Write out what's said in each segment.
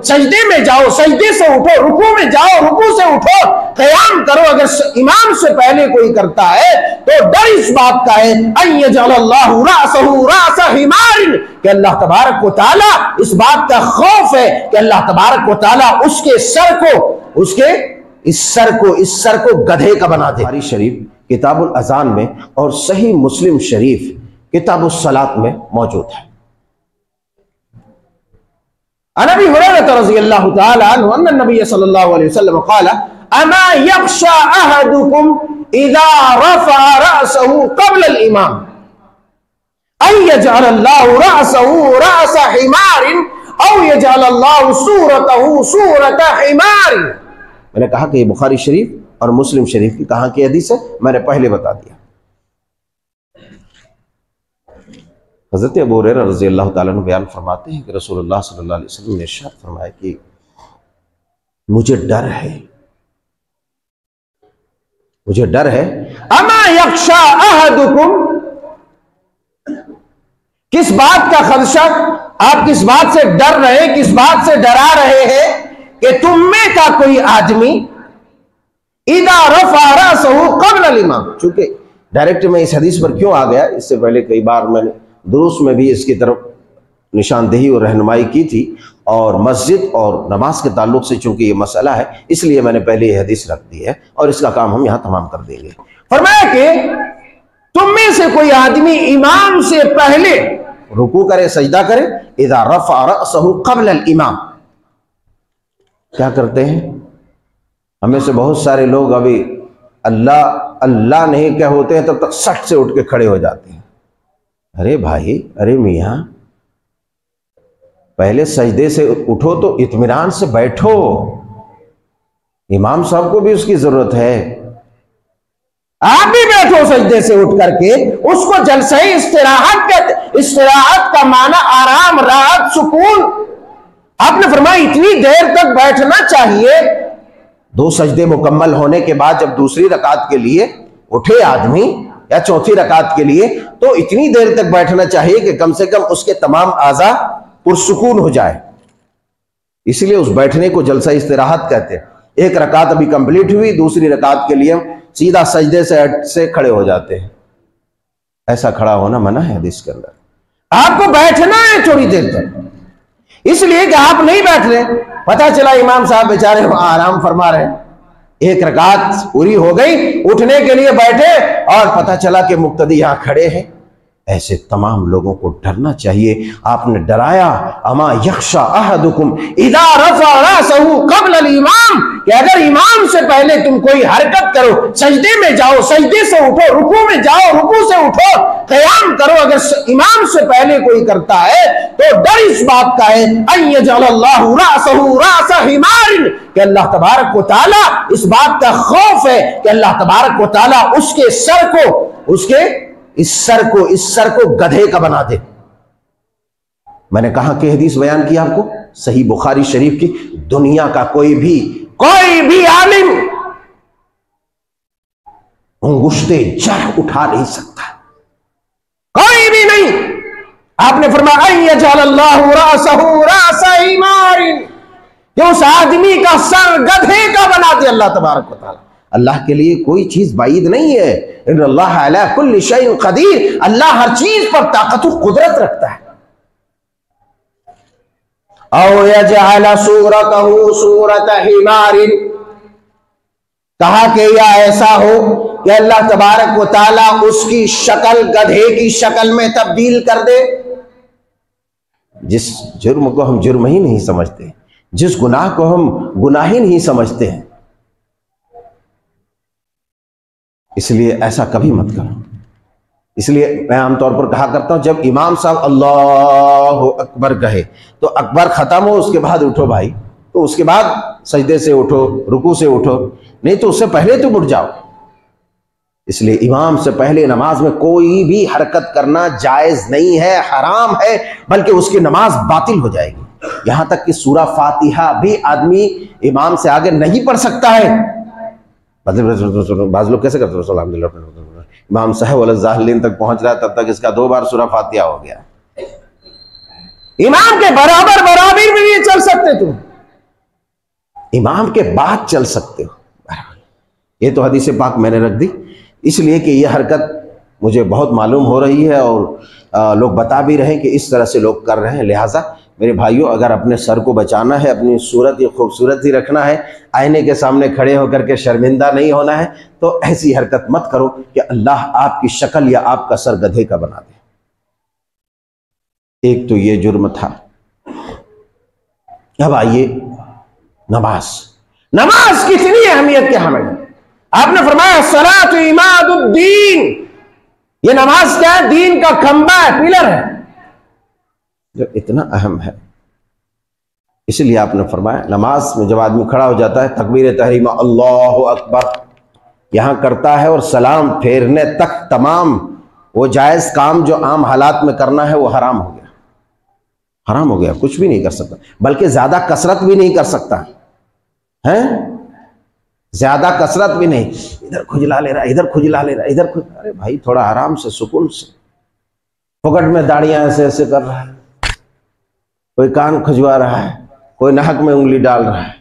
सजदे में जाओ, सजदे से उठो, रुकू में जाओ, रुकू से उठो, क़याम करो। अगर इमाम से पहले कोई करता है तो डर इस बात का है अय्यजअल्लाहु रासहु रास हिमारिन, कि अल्लाह तबारक व तआला, इस बात का खौफ है कि अल्लाह तबारक व तआला उसके सर को, उसके इस सर को गधे का बना दे। बुखारी शरीफ किताबुल अज़ान में और सही मुस्लिम शरीफ किताबुस सलात में मौजूद है। अन अबी हुरैरा रज़ियल्लाहु तआला अन्हु अन्न नबी सल्लल्लाहु अलैहि वसल्लम क़ाल अमा यख्शा अहदुकुम इज़ा रफ़अ रअसहु क़ब्ल अल-इमाम अन यजअलल्लाहु रअसहु रअस हिमारिन औ यजअलल्लाहु सूरतहु सूरत हिमारिन। मैंने कहा कि ये बुखारी शरीफ और मुस्लिम शरीफ की कहां की हदीस है, मैंने पहले बता दिया। हज़रत अबू हुरैरा रज़ियल्लाहु ताला अन्हु बयान फरमाते हैं कि रसूलुल्लाह सल्लल्लाहु अलैहि वसल्लम ने इरशाद फरमाया कि मुझे डर है अमा यख्शा अहदुकुम, किस बात का खदशा, आप किस बात से डर रहे, किस बात से डरा रहे हैं कि तुम में का कोई आदमी इदा रफ़अ रअसहु क़ब्ल अल-इमाम। चूंकि डायरेक्ट मैं इस हदीस पर क्यों आ गया, इससे पहले कई बार मैंने दुरूस में भी इसकी तरफ निशानदेही और रहनुमाई की थी, और मस्जिद और नमाज के ताल्लुक से चूंकि ये मसला है इसलिए मैंने पहले ये हदीस रख दी है और इसका काम हम यहां तमाम कर देंगे। फरमाया कि तुम में से कोई आदमी इमाम से पहले रुकू करे, सजदा करे, इज़ा रफ़अ रअसहु क़ब्ल अल-इमाम। क्या करते हैं, हमें से बहुत सारे लोग अभी अल्लाह अल्लाह नहीं क्या होते हैं तब तक सट से उठ के खड़े हो जाते हैं। अरे भाई, अरे मियाँ, पहले सजदे से उठो तो इत्मीनान से बैठो, इमाम साहब को भी उसकी जरूरत है। आप भी बैठो सजदे से उठ करके, उसको जलसा इस्तिराहत कहते। इस्तिराहत का माना आराम, राहत, सुकून। आपने फरमाया इतनी देर तक बैठना चाहिए। दो सजदे मुकम्मल होने के बाद जब दूसरी रकात के लिए उठे आदमी या चौथी रकात के लिए, तो इतनी देर तक बैठना चाहिए कि कम से कम उसके तमाम आज़ा पुरसुकून हो जाए। इसलिए उस बैठने को जलसा इस्तिराहत कहते हैं। एक रकात अभी कंप्लीट हुई, दूसरी रकात के लिए सीधा सजदे से खड़े हो जाते हैं। ऐसा खड़ा होना मना है हदीस के अंदर। आपको बैठना है थोड़ी देर तक, इसलिए कि आप नहीं बैठ रहे, पता चला इमाम साहब बेचारे आराम फरमा रहे, एक रकात पूरी हो गई, उठने के लिए बैठे और पता चला कि मुक्तदी यहां खड़े हैं। ऐसे तमाम लोगों को डरना चाहिए। आपने डराया अमा यख्शा अहदुकुम इज़ा रफ़अ रअसहु क़ब्ल अल-इमाम, कि अगर इमाम से पहले तुम कोई हरकत करो, सजदे में जाओ, सजदे से उठो, रुकू में जाओ, रुकू से उठो, क़याम करो। अगर इमाम से पहले कोई करता है तो डर इस बात का है अय्यजअल्लाहु रअसहु रास हिमारिन, कि अल्लाह तबारक व तआला, इस बात का खौफ है कि अल्लाह तबारक व तआला उसके सर को, उसके इस सर को गधे का बना दे। मैंने कहा कि हदीस बयान की आपको, सही बुखारी शरीफ की। दुनिया का कोई भी आलिम अंगुश्ते जर उठा नहीं सकता, कोई भी नहीं। आपने फरमाया अय्यजअल्लाहु रअसहु रास हिमारिन, कि उस आदमी का सर गधे का बना दे अल्लाह तबारक व तआला। अल्लाह के लिए कोई चीज बाईद नहीं है। इन्नल्लाह अला कुल्लि शैइन कदीर, अल्लाह हर चीज पर ताकत और कुदरत रखता है। औ यजअल सूरतहु सूरत हिमारिन, कहा कि या ऐसा हो कि अल्लाह तबारक व तआला उसकी शक्ल गधे की शक्ल में तब्दील कर दे। जिस जुर्म को हम जुर्म ही नहीं समझते, जिस गुनाह को हम गुनाह ही नहीं समझते हैं, इसलिए ऐसा कभी मत करो। इसलिए मैं आमतौर पर कहा करता हूं, जब इमाम साहब अल्लाहु अकबर कहे तो अकबर खत्म हो, उसके बाद उठो भाई, तो उसके बाद सजदे से उठो, रुकू से उठो, नहीं तो उससे पहले तुम उठ जाओ। इसलिए इमाम से पहले नमाज में कोई भी हरकत करना जायज नहीं है, हराम है, बल्कि उसकी नमाज बातिल हो जाएगी। यहां तक कि सूरा फातिहा भी आदमी इमाम से आगे नहीं पढ़ सकता है। बाज लोग कैसे करते हैं, इमाम साहब वला ज़ाहिलीन तक पहुंच रहा है, तब तक इसका 2 बार सूरा फातिहा हो गया। इमाम के बराबर में नहीं चल सकते तुम। इमाम के बाद चल सकते हो। ये तो हदीस पाक मैंने रख दी इसलिए कि यह हरकत मुझे बहुत मालूम हो रही है और लोग बता भी रहे हैं कि इस तरह से लोग कर रहे हैं। लिहाजा मेरे भाइयों, अगर अपने सर को बचाना है, अपनी सूरत ही खूबसूरत ही रखना है, आईने के सामने खड़े होकर के शर्मिंदा नहीं होना है, तो ऐसी हरकत मत करो कि अल्लाह आपकी शक्ल या आपका सर गधे का बना दे। एक तो ये जुर्म था। अब आइए नमाज। नमाज कितनी अहमियत के हामिल है। आपने फरमाया सलातु इमादुद्दीन, ये नमाज क्या है? दीन का खंबा है, पिलर है, जो इतना अहम है। इसलिए आपने फरमाया नमाज में जब आदमी खड़ा हो जाता है, तकबीर तहरीमा अल्लाहु अकबर यहां करता है और सलाम फेरने तक तमाम वो जायज काम जो आम हालात में करना है वो हराम हो गया, हराम हो गया, कुछ भी नहीं कर सकता, बल्कि ज्यादा कसरत भी नहीं कर सकता है, ज्यादा कसरत भी नहीं। इधर खुजला ले रहा है, इधर खुजला ले रहा है, इधर अरे भाई थोड़ा आराम से सुकून से। फुकट में दाढ़ियां ऐसे ऐसे कर रहा है, कोई कान खुजवा रहा है, कोई नाक में उंगली डाल रहा है।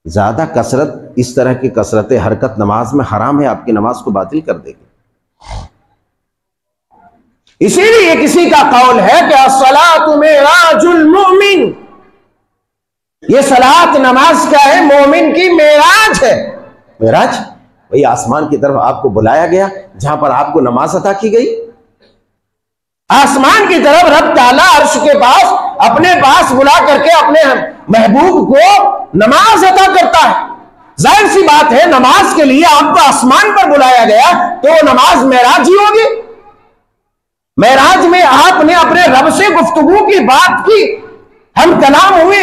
ज्यादा कसरत, इस तरह की कसरत हरकत नमाज में हराम है, आपकी नमाज को बातिल कर देगी। इसीलिए किसी का कौल है कि अस्सलातु मेराजुल मुमिन, ये सलात नमाज क्या है? मोमिन की मेराज है। मेराज वही आसमान की तरफ आपको बुलाया गया जहां पर आपको नमाज अता की गई। आसमान की तरफ रब ताला अर्श के पास अपने पास बुला करके अपने महबूब को नमाज अता करता है। जाहिर सी बात है, नमाज के लिए आपको आसमान पर बुलाया गया तो वो नमाज मेराज ही होगी। मेराज में आपने अपने रब से गुफ्तगू की बात की, हम कलाम हुए,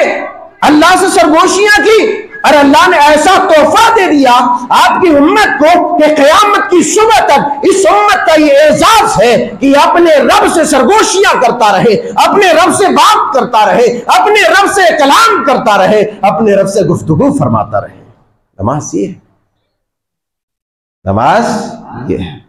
अल्लाह से सरगोशियां की, और अल्लाह ने ऐसा तोहफा दे दिया आपकी उम्मत को कि क़यामत की सुबह तक इस उम्मत का ये एजाज है कि अपने रब से सरगोशियां करता रहे, अपने रब से बात करता रहे, अपने रब से कलाम करता रहे, अपने रब से गुफ्तगू फरमाता रहे। नमाज ये है, नमाज ये है।